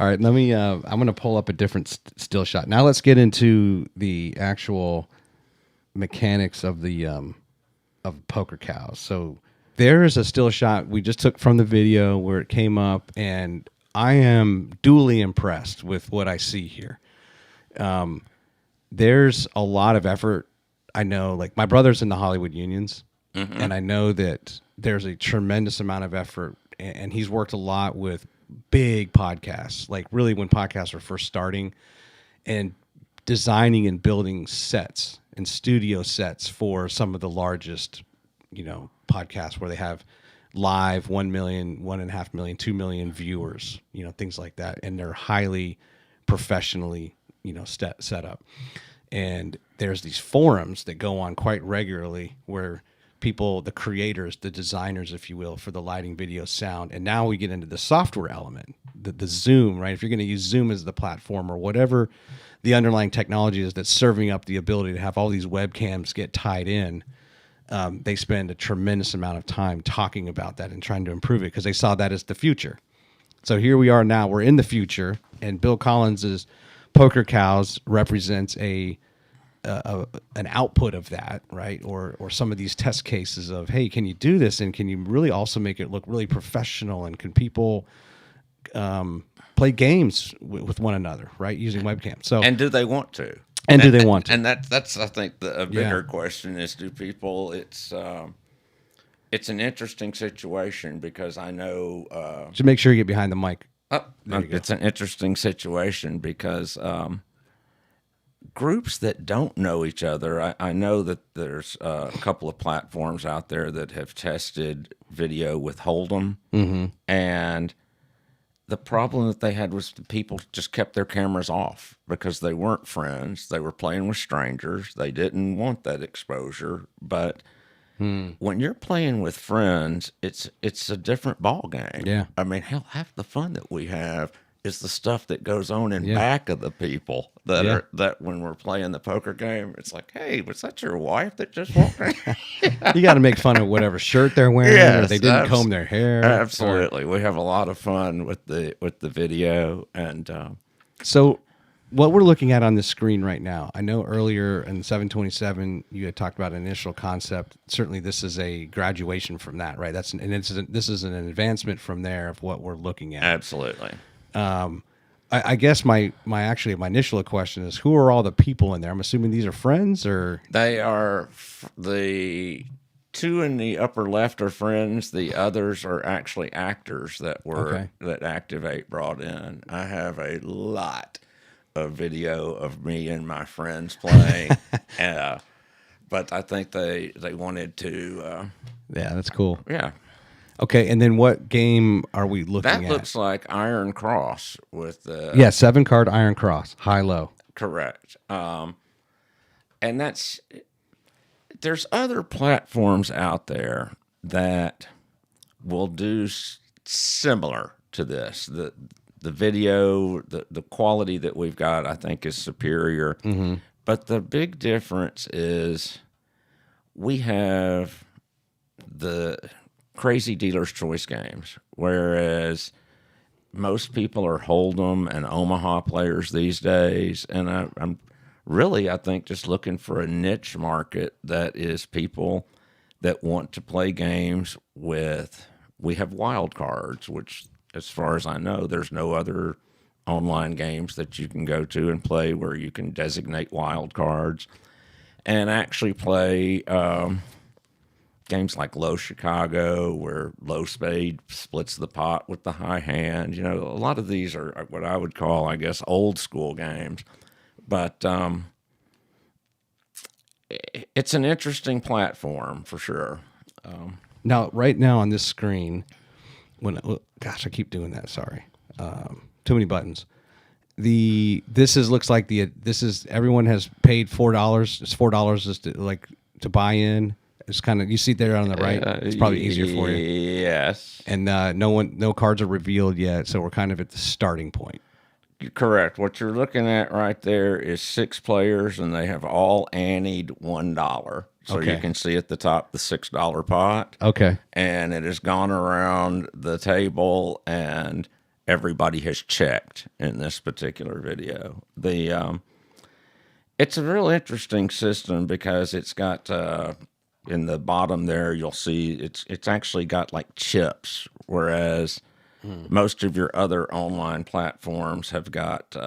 All right, let me. I'm going to pull up a different still shot. Now let's get into the actual mechanics of the of poker cows. So there is a still shot we just took from the video where it came up, and I am duly impressed with what I see here. There's a lot of effort. I know, like my brother's in the Hollywood unions, and I know that there's a tremendous amount of effort, and he's worked a lot with big podcasts, like really when podcasts were first starting, and designing and building sets and studio sets for some of the largest, podcasts where they have live 1 million, 1.5 million, 2 million viewers, things like that. And they're highly professionally, set up. And there's these forums that go on quite regularly where people, the creators, the designers, if you will, for the lighting, video, sound. And now we get into the software element, the Zoom, right? If you're going to use Zoom as the platform or whatever the underlying technology is that's serving up the ability to have all these webcams get tied in, they spend a tremendous amount of time talking about that and trying to improve it because they saw that as the future. So here we are now, we're in the future, and Bill Collins's Poker Cows represents an output of that, right? Or some of these test cases of, hey, can you do this, and can you really also make it look really professional, and can people play games with one another, right, using webcams? So, and do they want to? And do they want to? And that's I think a bigger question is, do people? It's an interesting situation because I know. Just make sure you get behind the mic. It's an interesting situation because groups that don't know each other, I know that there's a couple of platforms out there that have tested video with Hold'em, and the problem that they had was the people just kept their cameras off because they weren't friends. They were playing with strangers. They didn't want that exposure. But when you're playing with friends, it's a different ball game. Yeah. I mean, hell, half the fun that we have is the stuff that goes on in back of the people that when we're playing the poker game, it's like, hey, was that your wife that just walked in? You got to make fun of whatever shirt they're wearing, or they didn't comb their hair. Absolutely. We have a lot of fun with the video. And so what we're looking at on the screen right now, I know earlier in 727, you had talked about an initial concept. Certainly this is a graduation from that, right? This is an advancement from there of what we're looking at. Absolutely. I guess my initial question is, who are all the people in there? I'm assuming these are friends, or they are the two in the upper left are friends. The others are actually actors that Activate brought in. I have a lot of video of me and my friends playing, but I think they wanted to. Yeah, that's cool. Yeah. Okay, and then what game are we looking at? That looks like Iron Cross with the 7-card Iron Cross, high-low. Correct. And there's other platforms out there that will do similar to this. The video, the quality that we've got, I think, is superior. Mm-hmm. But the big difference is we have the crazy dealer's choice games, whereas most people are Hold'em and Omaha players these days. And I'm really, I think, just looking for a niche market that is people that want to play games with. We have wild cards, which, as far as I know, there's no other online games that you can go to and play where you can designate wild cards and actually play games like Low Chicago, where low spade splits the pot with the high hand. A lot of these are what I would call, I guess, old school games. But it's an interesting platform for sure. Now, right now on this screen, I keep doing that. Sorry, too many buttons. Looks like everyone has paid $4. It's $4 to buy in. It's kind of, you see there on the right. It's probably easier for you. Yes. And no cards are revealed yet, so we're kind of at the starting point. Correct. What you're looking at right there is 6 players, and they have all anteed $1. So you can see at the top the $6 pot. Okay. And it has gone around the table, and everybody has checked in this particular video. It's a real interesting system because it's got in the bottom there you'll see it's actually got like chips, whereas most of your other online platforms have got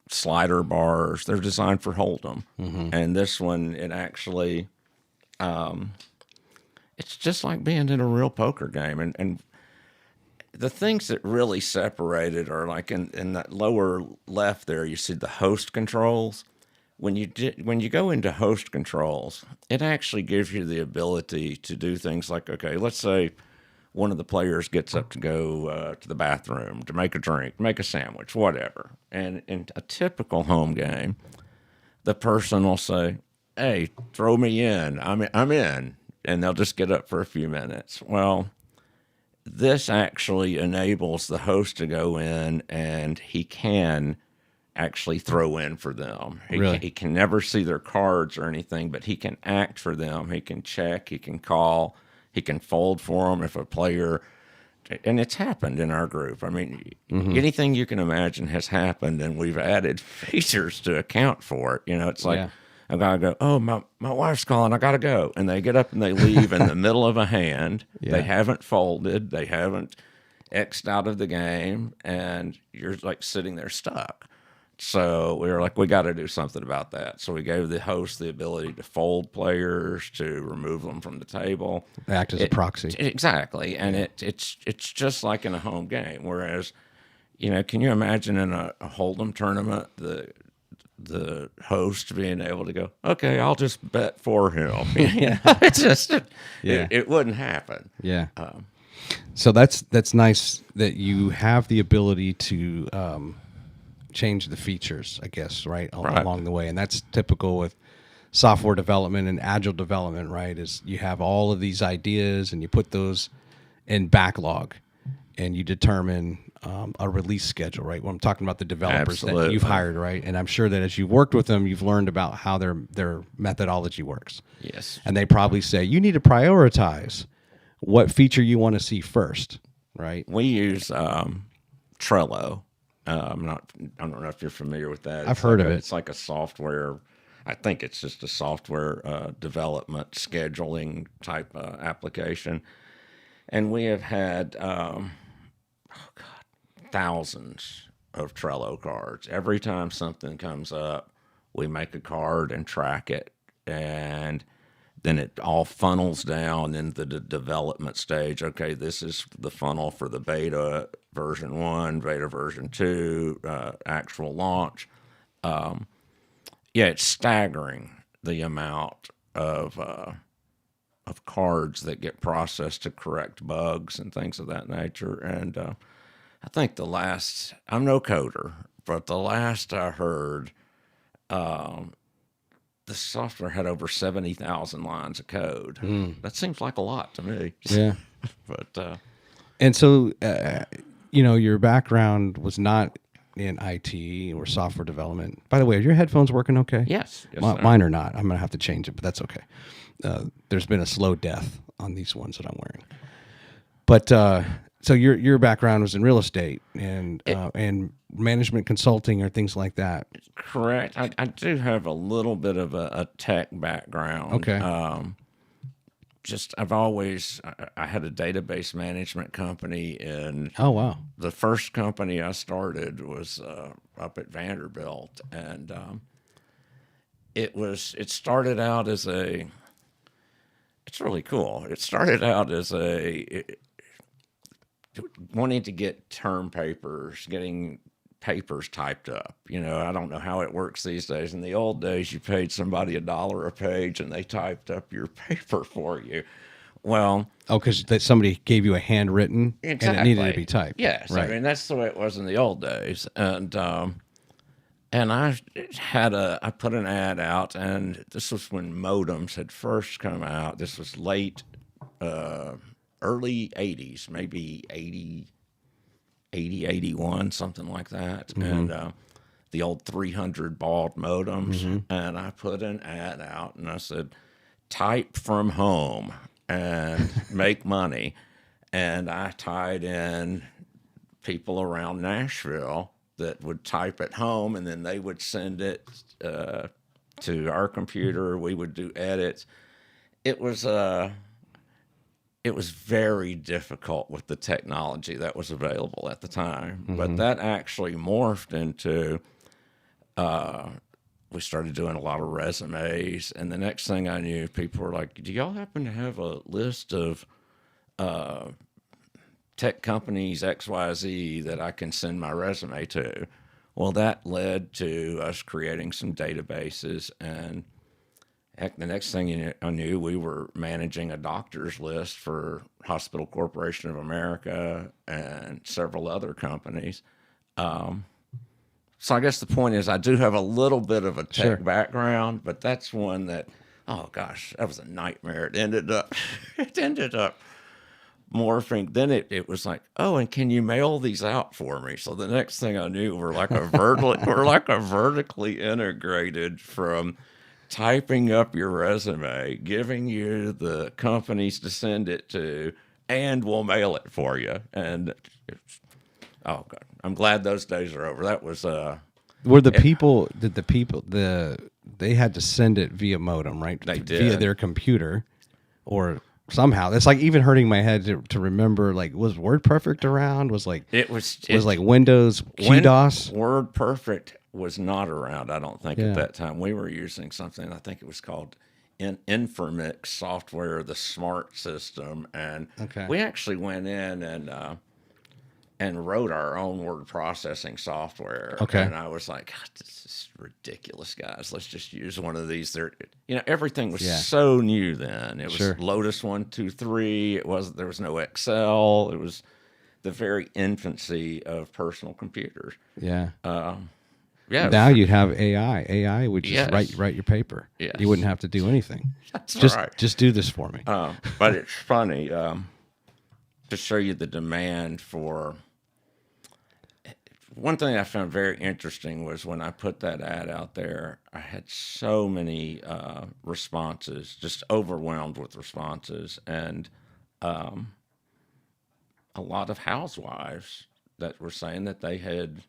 slider bars. They're designed for hold'em, and this one it actually it's just like being in a real poker game, and the things that really separate it are like in that lower left there, you see the host controls. When you go into host controls, it actually gives you the ability to do things like, okay, let's say one of the players gets up to go to the bathroom, to make a drink, make a sandwich, whatever. And in a typical home game, the person will say, "Hey, throw me in. I'm in," and they'll just get up for a few minutes. Well, this actually enables the host to go in, and he can actually throw in for them. He can never see their cards or anything, but he can act for them. He can check, he can call, he can fold for them if a player, and it's happened in our group. I mean, anything you can imagine has happened, and we've added features to account for it. It's like, I gotta go, oh, my wife's calling, I gotta go. And they get up and they leave in the middle of a hand. Yeah. They haven't folded, they haven't X'd out of the game, and you're like sitting there stuck. So we were like, we got to do something about that. So we gave the host the ability to fold players, to remove them from the table. Act as a proxy. Exactly. And it's just like in a home game. Whereas, can you imagine in a Hold'em tournament, the host being able to go, okay, I'll just bet for him. It wouldn't happen. Yeah. So that's nice that you have the ability to change the features, I guess, right, along the way. And that's typical with software development and agile development, right, is you have all of these ideas and you put those in backlog and you determine a release schedule, right? When I'm talking about the developers that you've hired, right? And I'm sure that as you've worked with them, you've learned about how their methodology works. Yes. And they probably say, you need to prioritize what feature you want to see first, right? We use Trello. I don't know if you're familiar with that. I've heard of it. It's like a software. I think it's just a software development scheduling type application. And we have had, thousands of Trello cards. Every time something comes up, we make a card and track it. And then it all funnels down into the development stage. Okay, this is the funnel for the beta version 1, beta version 2, actual launch. It's staggering the amount of cards that get processed to correct bugs and things of that nature. And I think I'm no coder, but the last I heard, the software had over 70,000 lines of code. That seems like a lot to me. Yeah. But and so, your background was not in IT or software development. By the way, are your headphones working okay? Yes. Mine are not. I'm going to have to change it, but that's okay. There's been a slow death on these ones that I'm wearing. But so your background was in real estate and management consulting or things like that. Correct. I do have a little bit of a tech background. Okay. I had a database management company, and oh wow, the first company I started was up at Vanderbilt, and it started out as it's really cool. It started out as wanting to get term papers, getting papers typed up. I don't know how it works these days. In the old days, you paid somebody $1 a page and they typed up your paper for you. Well, because somebody gave you a handwritten exactly. And it needed to be typed. Yes, right. I mean that's the way it was in the old days. And I put an ad out, and this was when modems had first come out. This was late, early 80s, maybe 80, 81, something like that. Mm-hmm. And the old 300 baud modems. Mm-hmm. And I put an ad out, and I said, type from home and make money. And I tied in people around Nashville that would type at home, and then they would send it to our computer. We would do edits. It was very difficult with the technology that was available at the time, but that actually morphed into we started doing a lot of resumes, and the next thing I knew, people were like, "Do y'all happen to have a list of tech companies XYZ that I can send my resume to?" Well, that led to us creating some databases, and heck, the next thing I knew, we were managing a doctor's list for Hospital Corporation of America and several other companies. So I guess the point is I do have a little bit of a tech background, but that's one that, oh gosh, that was a nightmare. It ended up morphing. Then it was like, oh, and can you mail these out for me? So the next thing I knew, we're like a vertically integrated from typing up your resume, giving you the companies to send it to, and we'll mail it for you. And oh god, I'm glad those days are over. That was were the people they had to send it via modem, right? They did. Via their computer, or somehow. It's like even hurting my head to remember. Like, was WordPerfect around? Was like like Windows QDOS? WordPerfect was not around, I don't think, at that time. We were using something, I think it was called Informix software, the Smart System, and we actually went in and wrote our own word processing software. And I was like, God, this is ridiculous, guys. Let's just use one of these. Everything was so new then. It was Lotus 1-2-3. There was no Excel. It was the very infancy of personal computers. Yeah. Now you'd have AI. AI would just write your paper. Yes. You wouldn't have to do anything. That's right. Just do this for me. But it's funny to show you the demand for. One thing I found very interesting was when I put that ad out there, I had so many responses, just overwhelmed with responses, and a lot of housewives that were saying that they had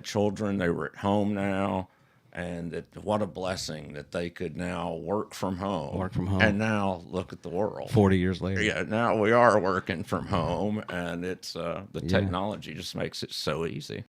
children, they were at home now, and that what a blessing that they could now work from home. And now look at the world. 40 years later. Yeah, now we are working from home, and it's the technology just makes it so easy.